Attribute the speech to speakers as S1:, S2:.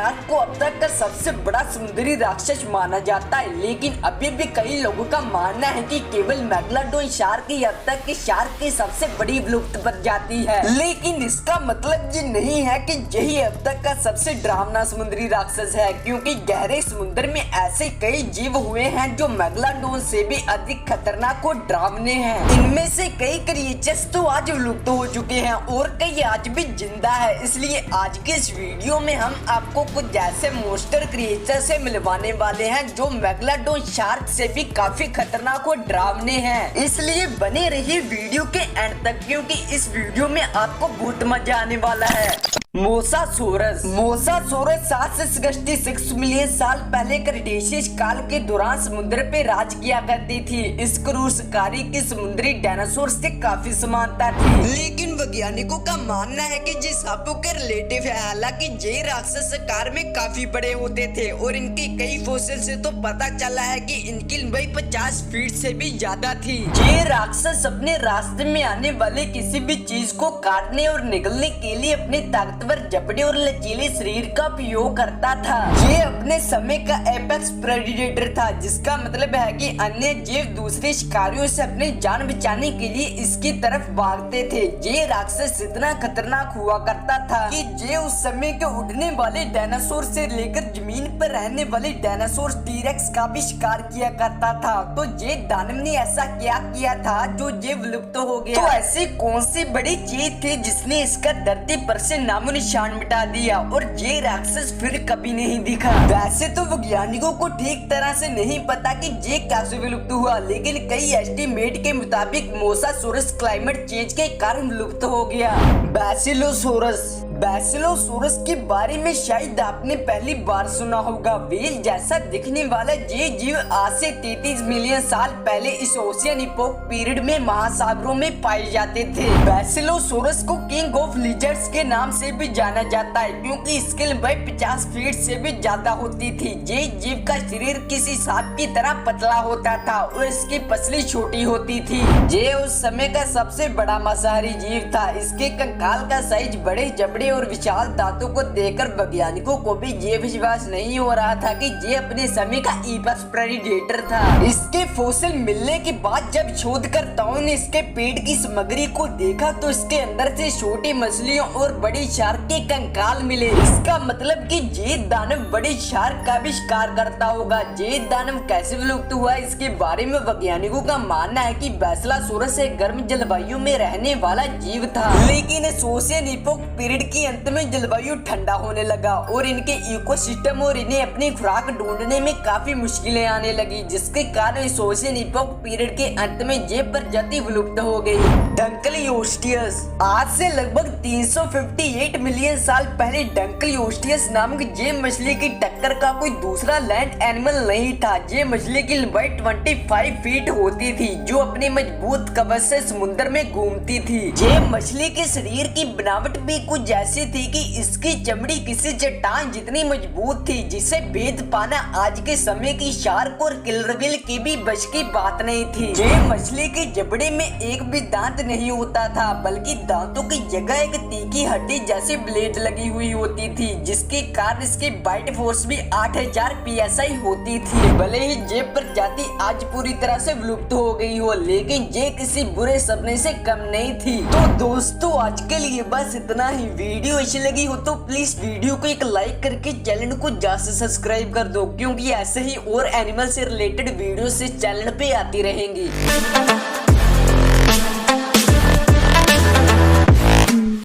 S1: Shark को अब तक का सबसे बड़ा समुद्री राक्षस माना जाता है, लेकिन अभी भी कई लोगों का मानना है कि केवल मेगालोडोन शार्क ही अब तक के शार्क की सबसे बड़ी विलुप्त प्रजाति है। लेकिन इसका मतलब ये नहीं है कि यही अब तक का सबसे डरावना समुद्री राक्षस है, क्योंकि गहरे समुद्र में ऐसे कई जीव हुए हैं जो मेगालोडोन से भी अधिक खतरनाक और डरावने हैं। इनमें से कई क्रिएचर्स तो आज विलुप्त हो चुके हैं और कई आज भी जिंदा है। इसलिए आज के इस वीडियो में हम आपको कुछ ऐसे मोस्टर क्रिएचर से मिलवाने वाले हैं जो मेगालोडोन शार्क से भी काफी खतरनाक और डरावने हैं। इसलिए बने रहिए वीडियो के एंड तक, क्योंकि इस वीडियो में आपको बहुत मजा आने वाला है। मोसासोरस 7 से 66 मिलियन साल पहले क्रेटेशियस काल के दौरान समुद्र पे राज किया करती थी। इस क्रूरकारी की समुद्री डायनासोर से काफी समानता थी, लेकिन वैज्ञानिकों का मानना है कि ये सांपों के रिलेटिव है। हालांकि ये राक्षस आकार में काफी बड़े होते थे और इनके कई फॉसिल से तो पता चला है कि इनकी लंबाई 50 फीट से भी ज्यादा थी। ये राक्षस अपने रास्ते में आने वाले किसी भी चीज को काटने और निगलने के लिए अपने ताकतवर जबड़े और लचीले शरीर का उपयोग करता था। ये अपने समय का एपेक्स प्रेडिडेटर था, जिसका मतलब है कि अन्य जीव दूसरे शिकारियों से अपनी जान बचाने के लिए इसकी तरफ भागते थे। ये राक्षस इतना खतरनाक हुआ करता था कि ये उस समय के उड़ने वाले डायनासोर से लेकर जमीन पर रहने वाले डायनासोर टीरेक्स का भी शिकार किया करता था। तो ये दानव ने ऐसा क्या किया था जो ये विलुप्त हो गया? तो ऐसी कौन सी बड़ी चीज थी जिसने इसका धरती पर से नामो निशान मिटा दिया और ये राक्षस फिर कभी नहीं दिखा? वैसे तो वैज्ञानिकों को ठीक तरह से नहीं पता कि ये कैसे विलुप्त हुआ, लेकिन कई एस्टीमेट के मुताबिक मोसासोरस क्लाइमेट चेंज के कारण विलुप्त हो गया। बैसिलोसोरस के बारे में शायद आपने पहली बार सुना होगा। व्हेल जैसा दिखने वाला ये जीव आज से 33 मिलियन साल पहले इस ओशियन इपोक पीरियड में महासागरों में पाए जाते थे। बैसिलोसोरस को किंग ऑफ लिजर्ड्स के नाम से भी जाना जाता है, क्योंकि इसकी लंबाई 50 फीट से भी ज्यादा होती थी। ये जीव का शरीर किसी सांप की तरह पतला होता था और इसकी पसली छोटी होती थी। ये उस समय का सबसे बड़ा मांसाहारी जीव था। इसके कंकाल का साइज, बड़े जबड़े और विशाल दांतों को देखकर वैज्ञानिकों को भी ये विश्वास नहीं हो रहा था कि ये अपने समय का एपेक्स प्रेडिडेटर था। इसके फॉसिल मिलने के बाद जब शोधकर्ताओं ने इसके पेट की सामग्री को देखा तो इसके अंदर से छोटी मछलियों और बड़ी शार्क के कंकाल मिले। इसका मतलब कि ये दानव बड़ी शार्क का भी शिकार करता होगा। ये दानव कैसे विलुप्त हुआ, इसके बारे में वैज्ञानिकों का मानना है कि बैसिलोसोरस एक गर्म जलवायु में रहने वाला जीव था, लेकिन इस ओशियन इपोक पीरियड के अंत में जलवायु ठंडा होने लगा और इनके इकोसिस्टम और इन्हें अपनी खुराक ढूंढने में काफी मुश्किलें आने लगी, जिसके कारण इस ओशियन इपोक पीरियड के अंत में ये प्रजाति विलुप्त हो गई। डंकलियोस्टियस आज से लगभग 358 मिलियन साल पहले डंकलियोस्टियस नामक ये मछली की टक्कर का कोई दूसरा लैंड एनिमल नहीं था। ये मछली की लंबाई 25 फीट होती थी, जो अपनी मजबूत कवच से समुद्र में घूमती थी। ये मछली के शरीर की बनावट भी कुछ ऐसी थी कि इसकी चमड़ी किसी चट्टान जितनी मजबूत थी, जिसे भेद पाना आज के समय की शार्क और किलर व्हेल की भी बस की बात नहीं थी। ये मछली के जबड़े में एक भी दांत नहीं होता था, बल्कि दांतों की जगह एक तीखी हड्डी जैसी ब्लेड लगी हुई होती थी, जिसके कारण इसकी बाइट फोर्स भी 8000 PSI होती थी। भले ही ये प्रजाति आज पूरी तरह से विलुप्त हो गई हो, लेकिन ये किसी बुरे सपने से कम नहीं थी। तो दोस्तों, आज के लिए बस इतना ही। वीडियो अच्छी लगी हो तो प्लीज वीडियो को एक लाइक करके चैनल को ज्यादा से सब्सक्राइब कर दो, क्योंकि ऐसे ही और एनिमल से रिलेटेड वीडियो से चैनल पे आती रहेंगी।